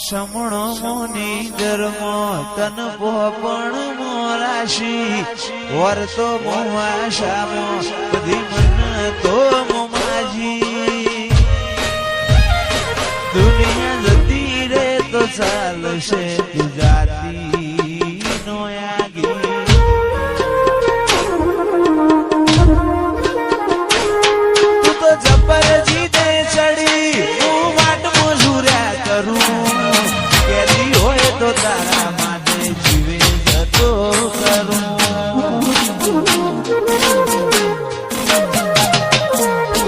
સમણો મોની ધર્મો તન પોપણ મોરાશી વર્તો મોવાશામો બધી મન તો મોમાજી દુનિયા જતી રે તો ચાલશે ગુજરાતી નો આગી તું તો જબર જીતે ચડી હું વાટ મજૂર્યા કરું તો તારા માટે જીવે જતો કરું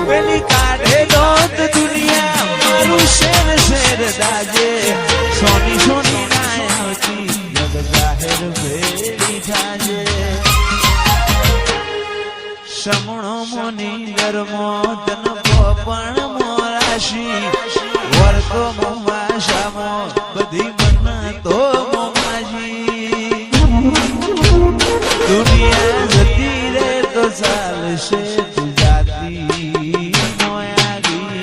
પેલી કાઢે દોત દુનિયા મારું શેર શેર દાજે સોની સોની નાયતી જગ જાહેર ભેળી થાજે સમણો મોની ગરમો તન પોપણ મોરાશી વર્તો મોમાશામો બધી તો મોમાજી દુનિયા જતી રે તો ચાલશે ગુજરાતી નો આગી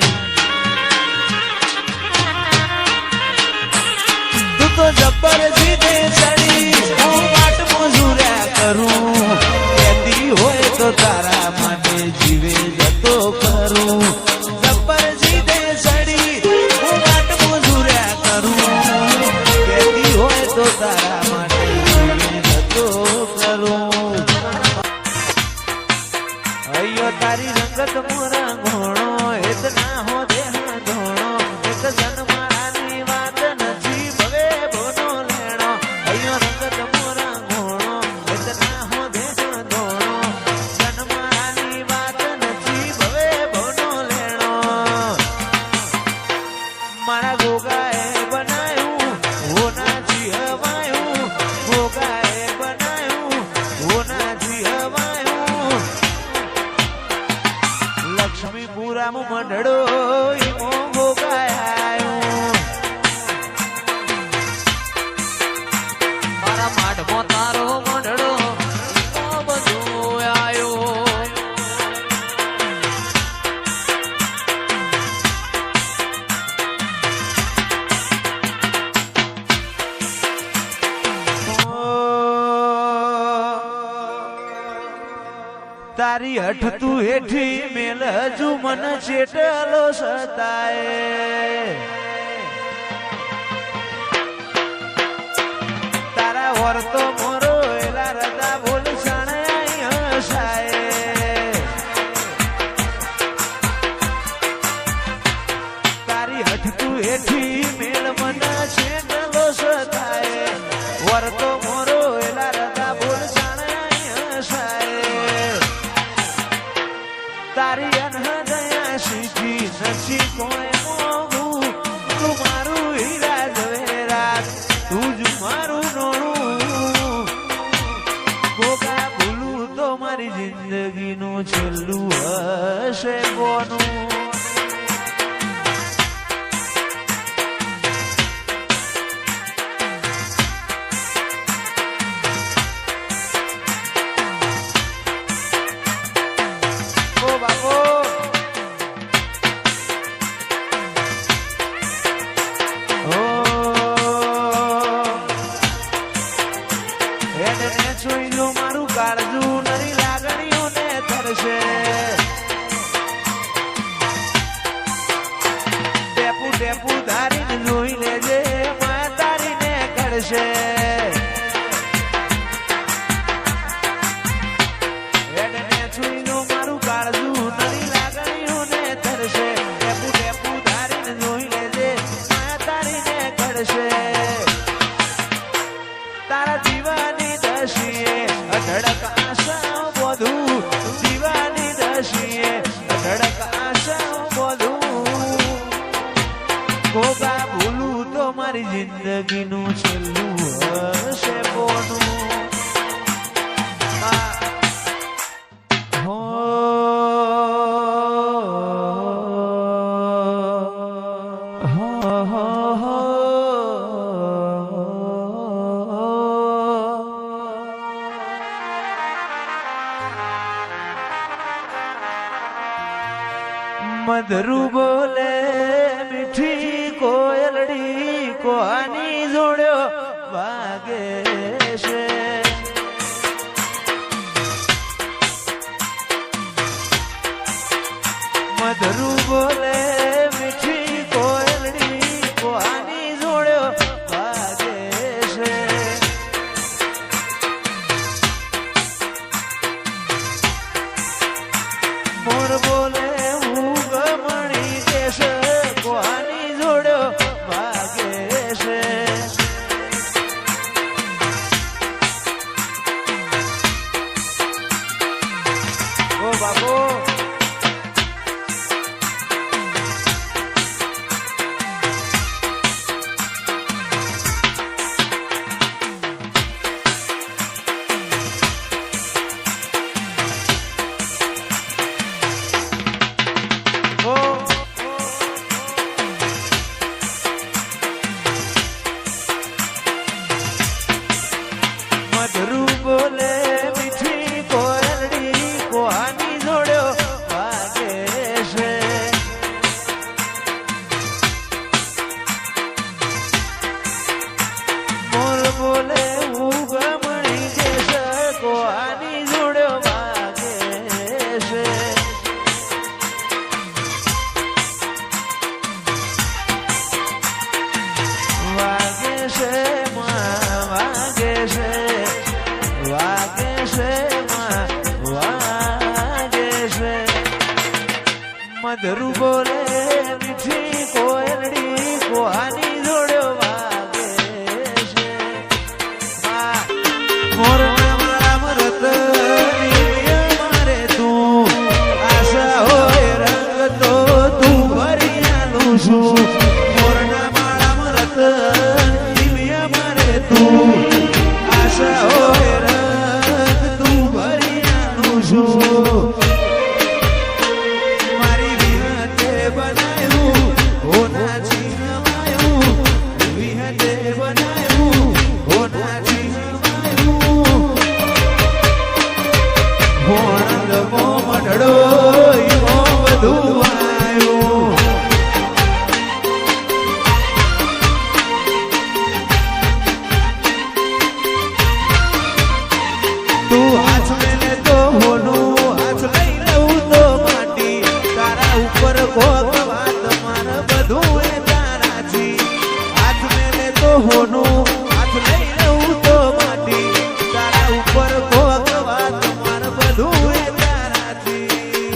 તું તો જબર જીતે ચડી હું વાટ મજૂર્યા કરું કહેતી હોય તો તારા માટે જીવે જતો કરું જબર જીતે ચડી હું વાટ મજૂર્યા કરું તો તારા માટે જતો કરું અયો તારી રંગત મોરા ઘોણો એત ના હો દેહ ધોણો એક જન્માની વાત નથી ભવે બોનો લેણો અયો રંગત મોરા ઘોણો એત ના હો દેહ ધોણો જન્માની વાત નથી ભવે બોનો લેણો મારા ગોગાએ બનાયું હોના લક્ષ્મીપુરામાં મંડળો ઈમો ભોગાયો મારા માઢમાં તારો મંડળો ઈમો બધો આયો તારી હઠ તું હેઠી મેલ હજુ મન ચેટલો સતાય તારા વર્તો મોરો એલા રદા બોલ સણાય હસાય તારી હઠ તું હેઠી મેલ મન ચેટલો સતાય વર્તો મોરો એલા રદા બોલ સણાય હસાય તારી અનહદયા સીધી નથી કોઈ મોગું તું મારું હીરા ઝવેરા તું જ મારું નોણું ગોગા ભૂલું તો મારી જિંદગીનું છેલ્લું હશે કોનું મારું કાળજું નરી લાગણીઓને તરશે ટેપુ ટેપુ ધારીને જોઈ લેજે માં તારીને કરશે મારું કાળજું નરી લાગણીઓને તરશે ટેપુ ટેપુ ધારીને જોઈ લેજે માં તારીને કરશે તારા દીવાની દશીએ અઢળક આશા બધું દીવાની દશીએ અઢળક આશા બધું ગોગા ભૂલું તો મારી જિંદગીનું છેલ્લું હશે કોનું મધરુ બોલે મીઠી કોયલડી કોની જોડ્યો વાગે છે મધરું બોલે મીઠી કોયલડી કોની જોડ્યો વાગે છે મોર બોલે હું ગમણી દેશ કોની જોડ્યો વાગે છે ઓ બાપુ મધરું બોલે મીઠી કોયલડી કોની જોડ્યો વાગે છે મોર બોલે હું ગમણી દેશ કોની જોડ્યો વાગે છે વાગે છે વાગે છે વાગે છે વાગે છે મધરું બોલે મીઠી કોયલડી કોની જોડ્યો વાગે છે મોરના મારા મરત મારે તું આશા હોય રંગ તો તું ભરી આલું છું મોરના મારા મરત મારે તું આશા હોય રંગ તું ભરી આલું છું મારી વિહતે બનાવ્યું હોના છીનવાયું વિહતે બનાવ્યું હોના છીનવાયું હોણંદ મો મઢડો ઈમો બધું આવ્યું તું હાથ મેલે તો હોનું હાથ લઈ લઉં તો માટી તારા ઉપર કોક વાત માર બધું એ તારાથી હાથ મેલે તો હોનું હાથ લઈ લઉં તો માટી તારા ઉપર કોક વાત માર બધું એ તારાથી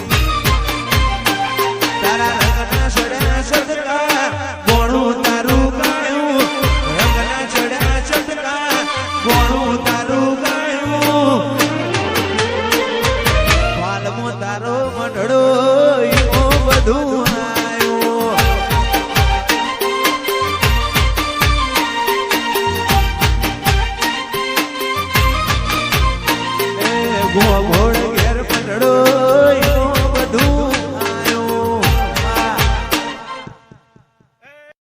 તારા રંગના સડ્યા સદકા ગોણું તારું ગાયું રંગના ચડ્યા સદકા ગોણું તારું ગાયું વાલમો તારો મંડળો ઈમો બધું આવ્યું એ ગોળ ઘેર મંડળો